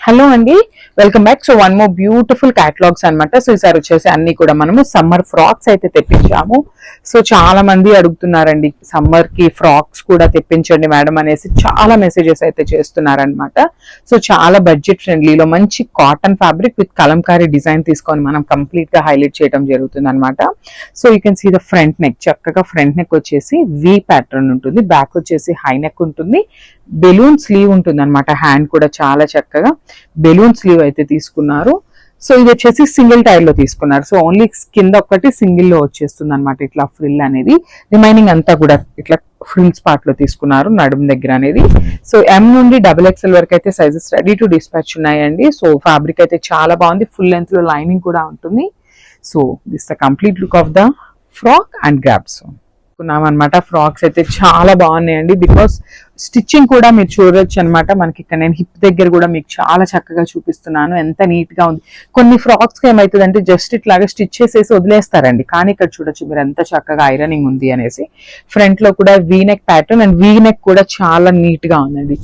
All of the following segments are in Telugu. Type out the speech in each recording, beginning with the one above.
హలో అండి, welcome back. So one more beautiful catalogues అనమాట. సో ఈసారి వచ్చేసి అన్ని కూడా మనము సమ్మర్ ఫ్రాక్స్ అయితే తెప్పించాము. సో చాలా మంది అడుగుతున్నారండి, సమ్మర్ కి ఫ్రాక్స్ కూడా తెప్పించండి మేడం అనేసి చాలా మెసేజెస్ అయితే చేస్తున్నారనమాట. సో చాలా బడ్జెట్ ఫ్రెండ్లీలో మంచి cotton fabric with Kalamkari design తీసుకొని మనం కంప్లీట్ గా హైలైట్ చేయడం జరుగుతుంది అనమాట. So you can see the front neck, చక్కగా ఫ్రంట్ నెక్ వచ్చేసి వి ప్యాటర్న్ ఉంటుంది, బ్యాక్ వచ్చేసి హై నెక్ ఉంటుంది, బెలూన్ స్లీవ్ ఉంటుంది అనమాట. హ్యాండ్ కూడా చాలా చక్కగా బెలూన్ స్లీవ్ అయితే తీసుకున్నారు. సో ఇది వచ్చేసి సింగిల్ టైర్ లో తీసుకున్నారు. సో ఓన్లీ కింద ఒకటి సింగిల్ లో వచ్చేస్తుంది అనమాట ఇట్లా ఫ్రిల్ అనేది. రిమైనింగ్ అంతా కూడా ఇట్లా ఫ్రిల్స్ పార్ట్ లో తీసుకున్నారు నడుము దగ్గర అనేది. సో ఎం నుండి XXL వరకు అయితే సైజెస్ రెడీ టు డిస్పాచ్ ఉన్నాయండి. సో ఫ్యాబ్రిక్ అయితే చాలా బాగుంది, ఫుల్ లెంత్ లో లైనింగ్ కూడా ఉంటుంది. So this the complete look of the frock and grabs అనమాట. ఫ్రాక్స్ అయితే చాలా బాగున్నాయండి, బికాస్ స్టిచ్చింగ్ కూడా మీరు చూడొచ్చు అనమాట. మనకి ఇక్కడ నేను హిప్ దగ్గర కూడా మీకు చాలా చక్కగా చూపిస్తున్నాను, ఎంత నీట్ గా ఉంది. కొన్ని ఫ్రాక్స్ కి ఏమవుతుందంటే జస్ట్ ఇట్లాగా స్టిచ్ చేసేసి వదిలేస్తారండి, కానీ ఇక్కడ చూడొచ్చు మీరు ఎంత చక్కగా ఐరనింగ్ ఉంది అనేసి. ఫ్రంట్ లో కూడా V neck pattern and V neck కూడా చాలా నీట్ గా ఉందండి,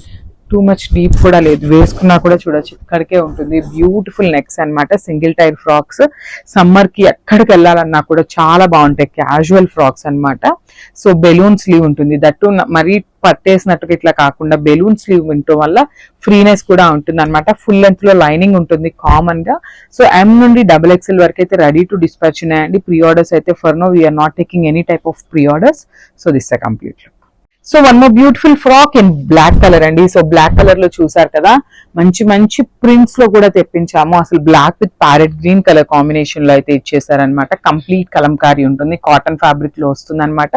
టూ మచ్ డీప్ కూడా లేదు, వేసుకున్నా కూడా చూడొచ్చు ఇక్కడికే ఉంటుంది. బ్యూటిఫుల్ నెక్స్ అనమాట, సింగిల్ టైర్ ఫ్రాక్స్. సమ్మర్ కి ఎక్కడికి వెళ్ళాలన్నా కూడా చాలా బాగుంటాయి, క్యాజువల్ ఫ్రాక్స్ అనమాట. సో బెలూన్ స్లీవ్ ఉంటుంది, దట్టు మరీ పట్టేసినట్టుగా ఇట్లా కాకుండా బెలూన్ స్లీవ్ ఉండటం వల్ల ఫ్రీనెస్ కూడా ఉంటుంది అనమాట. ఫుల్ లెంత్ లో లైనింగ్ ఉంటుంది కామన్ గా. సో ఎం నుండి XXL వరకు అయితే రెడీ టు డిస్పాచ్ ఉన్నాయండి. ప్రీ ఆర్డర్స్ అయితే for now we're not taking any type of pre orders. So this a complete look. So one more beautiful frock in black colour అండి. సో బ్లాక్ కలర్ లో చూసారు కదా, మంచి మంచి ప్రింట్స్ లో కూడా తెప్పించాము. అసలు black with parrot green colour combination లో అయితే ఇచ్చేసారనమాట. కంప్లీట్ కలంకారీ ఉంటుంది, కాటన్ ఫ్యాబ్రిక్ లో వస్తుంది అనమాట.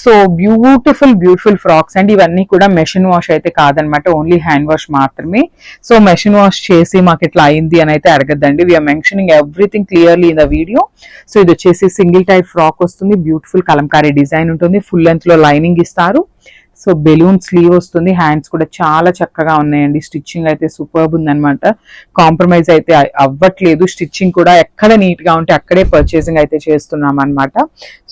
సో బ్యూటిఫుల్ ఫ్రాక్స్ అండి. ఇవన్నీ కూడా మెషిన్ వాష్ అయితే కాదనమాట, ఓన్లీ హ్యాండ్ వాష్ మాత్రమే. సో మెషిన్ వాష్ చేసి మాకు ఇట్లా అయింది అని అయితే అడగద్దండి, we're mentioning everything clearly in the video. So ఇది వచ్చేసి సింగిల్ టైప్ ఫ్రాక్ వస్తుంది, బ్యూటిఫుల్ కలంకారీ డిజైన్ ఉంటుంది, ఫుల్ లెంత్ లో లైనింగ్ ఇస్తారు. సో బెలూన్ స్లీవ్ వస్తుంది, హ్యాండ్స్ కూడా చాలా చక్కగా ఉన్నాయండి. స్టిచ్చింగ్ అయితే సూపర్బ్ ఉందన్నమాట, కాంప్రమైజ్ అయితే అవ్వట్లేదు. స్టిచ్చింగ్ కూడా ఎక్కడ నీట్ గా ఉంటే అక్కడే పర్చేసింగ్ అయితే చేస్తున్నాం అనమాట.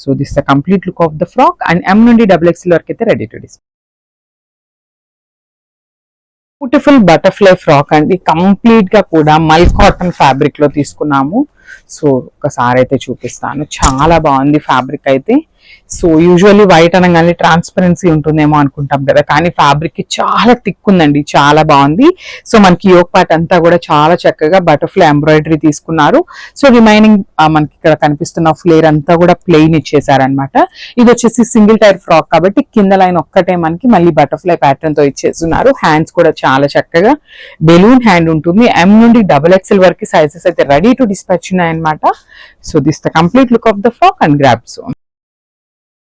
So this the complete look of the frock and M నుండి XXL వరకు అయితే ready to dispatch. Beautiful butterfly frock అండి, కంప్లీట్ గా కూడా మల్ కాటన్ ఫ్యాబ్రిక్ లో తీసుకున్నాము. సో ఒకసారి అయితే చూపిస్తాను, చాలా బాగుంది ఫ్యాబ్రిక్ అయితే. సో యూజువల్లీ వైట్ అనగానే ట్రాన్స్పరెన్సీ ఉంటుందేమో అనుకుంటాం కదా, కానీ ఫ్యాబ్రిక్ కి చాలా థిక్ ఉందండి, చాలా బాగుంది. సో మనకి యోక్ పార్ట్ అంతా కూడా చాలా చక్కగా బటర్ఫ్లై ఎంబ్రాయిడరీ తీసుకున్నారు. సో రిమైనింగ్ మనకి ఇక్కడ కనిపిస్తున్న ఫ్లేర్ అంతా కూడా ప్లెయిన్ ఇచ్చేసారనమాట. ఇది వచ్చేసి సింగిల్ టైర్ ఫ్రాక్ కాబట్టి కింద లైన్ ఒక్కటే మనకి మళ్ళీ బటర్ఫ్లై ప్యాటర్న్ తో ఇచ్చేస్తున్నారు. హ్యాండ్స్ కూడా చాలా చక్కగా బెలూన్ హ్యాండ్ ఉంటుంది. ఎం నుండి XXL వరకు సైజెస్ అయితే రెడీ టు డిస్పాచ్ ఉన్నాయన్నమాట. So this the complete look of the frock and grab. So